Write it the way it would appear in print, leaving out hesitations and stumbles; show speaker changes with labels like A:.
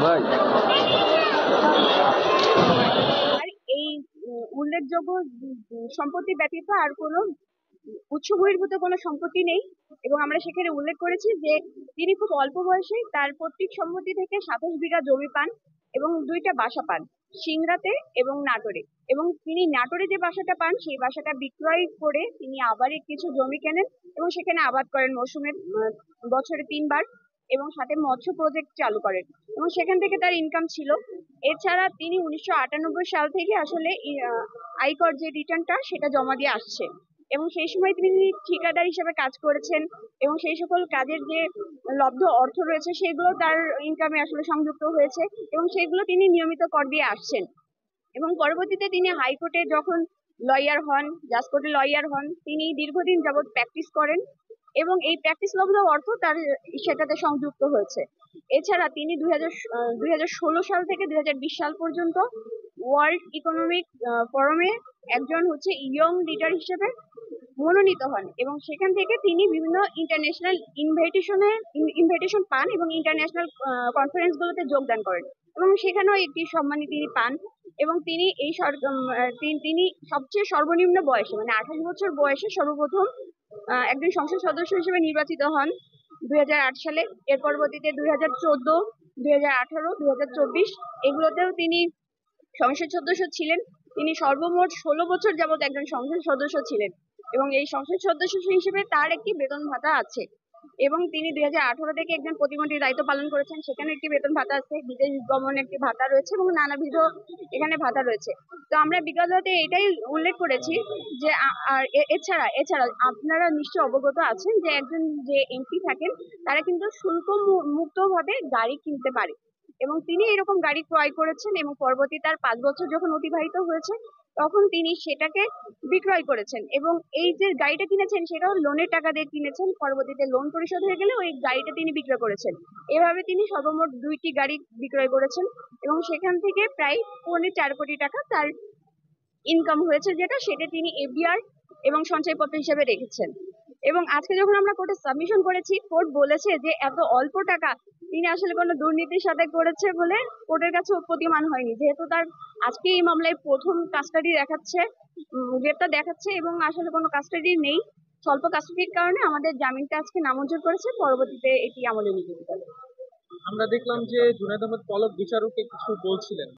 A: ভাই
B: আর এই উল্লেখযোগ্য সম্পত্তি ব্যতীত আর কোনো উৎস বহির্ভূত কোনো সম্পত্তি নেই। এবং আমরা সেখানে উল্লেখ করেছি যে তিনি খুব অল্প বয়সে তার পৈতৃক সম্পত্তি থেকে 27 বিঘা জমি পান এবং 2টা বাসা পান, সিংড়াতে এবং নাটোরে। এবং তিনি নাটোরে যে বাসাটা পান সেই বাসাটা বিক্রয় করে তিনি আবার কিছু জমি কেনেন এবং সেখানে আবাদ করেন মৌসুমে বছরে 3 বার, এবং সাথে মৎস্য প্রজেক্ট চালু করেন এবং সেখান থেকে তার ইনকাম ছিল। এছাড়া তিনি 1998 সাল থেকে আসলে আয়কর যে রিটার্নটা সেটা জমা দিয়ে আসছে এবং সেই সময় তিনি ঠিকাদার হিসেবে কাজ করেছেন এবং সেই সকল কাজের যে লব্ধ অর্থ রয়েছে সেগুলো তার ইনকামে আসলে সংযুক্ত হয়েছে এবং সেগুলো তিনি নিয়মিত কর দিয়ে আসছেন। এবং পরবর্তীতে তিনি হাইকোর্টে যখন লয়ার হন, জাজ কোর্টে লয়ার হন, তিনি দীর্ঘদিন যাবৎ প্র্যাকটিস করেন এবং এই প্র্যাকটিস লব্ধ অর্থ তার সেটাতে সংযুক্ত হয়েছে। এছাড়া তিনি 2016 সাল থেকে 2020 সাল পর্যন্ত ওয়ার্ল্ড ইকোনমিক ফোরামে একজন ইয়ং লিডার হিসেবে মনোনীত হন এবং সেখান থেকে তিনি বিভিন্ন ইন্টারন্যাশনাল ইনভাইটেশন পান এবং ইন্টারন্যাশনাল কনফারেন্স গুলোতে যোগদান করেন এবং সেখানেও একটি সম্মানী তিনি পান। এবং তিনি তিনি সবচেয়ে সর্বনিম্ন বয়সে মানে 28 বছর বয়সে সর্বপ্রথম একজন সংসদ সদস্য হিসেবে নির্বাচিত হন 2008 সালে। এর পরবর্তীতে 2014, 2018, 2024 এগুলোতেও তিনি সংসদ সদস্য ছিলেন। তিনি সর্বমোট 16 বছর যাবৎ একজন সংসদ সদস্য ছিলেন এবং এই সংসদ সদস্য হিসেবে তার একটি বেতন ভাতা আছে এবং তিনি 2018 থেকে একজন প্রতিমন্ত্রীর দায়িত্ব পালন করেছেন, সেখানে একটি বেতন ভাতা আছে, বিদেশ গমনে একটি ভাতা রয়েছে এবং নানাবিধ এখানে ভাতা রয়েছে। তো আমরা বিগততে এটাই উল্লেখ করেছি যে আর এছাড়া এছাড়া আপনারা নিশ্চয় অবগত আছেন যে একজন যে এমপি থাকেন তারা কিন্তু শুল্ক মুক্তভাবে গাড়ি কিনতে পারে এবং তিনি এরকম গাড়ি ক্রয় করেছেন এবং পরবর্তী তার 5 বছর যখন অতিবাহিত হয়েছে তখন তিনি সেটাকে বিক্রয় করেছেন এবং এই যে গাড়িটা কিনেছেন সেটাও লোনের টাকা দিয়ে কিনেছেন, পরবর্তীতে লোন পরিশোধ হয়ে গেলে ওই গাড়িটা তিনি বিক্রয় করেছেন। এভাবে তিনি সর্বমোট 2টি গাড়ি বিক্রয় করেছেন এবং সেখান থেকে প্রায় 4 কোটি টাকা তার ইনকাম হয়েছে, সেটা তিনি এফডিআর এবং সঞ্চয়পত্র হিসেবে রেখেছেন। এবং আজকে যখন আমরা কোর্টে সাবমিশন করেছি, কোর্ট বলেছে যে এত অল্প টাকা তিনি আসলে কোনো দুর্নীতির সাথে করেছে বলে কোর্টের কাছে প্রতীয়মান হয়নি, যেহেতু তার আজকে এই মামলায় প্রথম কাস্টাডি দেখাচ্ছে, গ্রেপ্তার দেখাচ্ছে এবং আসলে কোনো কাস্টাডি নেই। স্বল্প কাস্টাডির কারণে আমাদের জামিনটা আজকে নামঞ্জুর করেছে, পরবর্তীতে এটি আমলে নিতে হবে।
C: আমরা দেখলাম যে জুনায়েদ আহমেদ পলক বিচারককে কিছু বলছিলেন।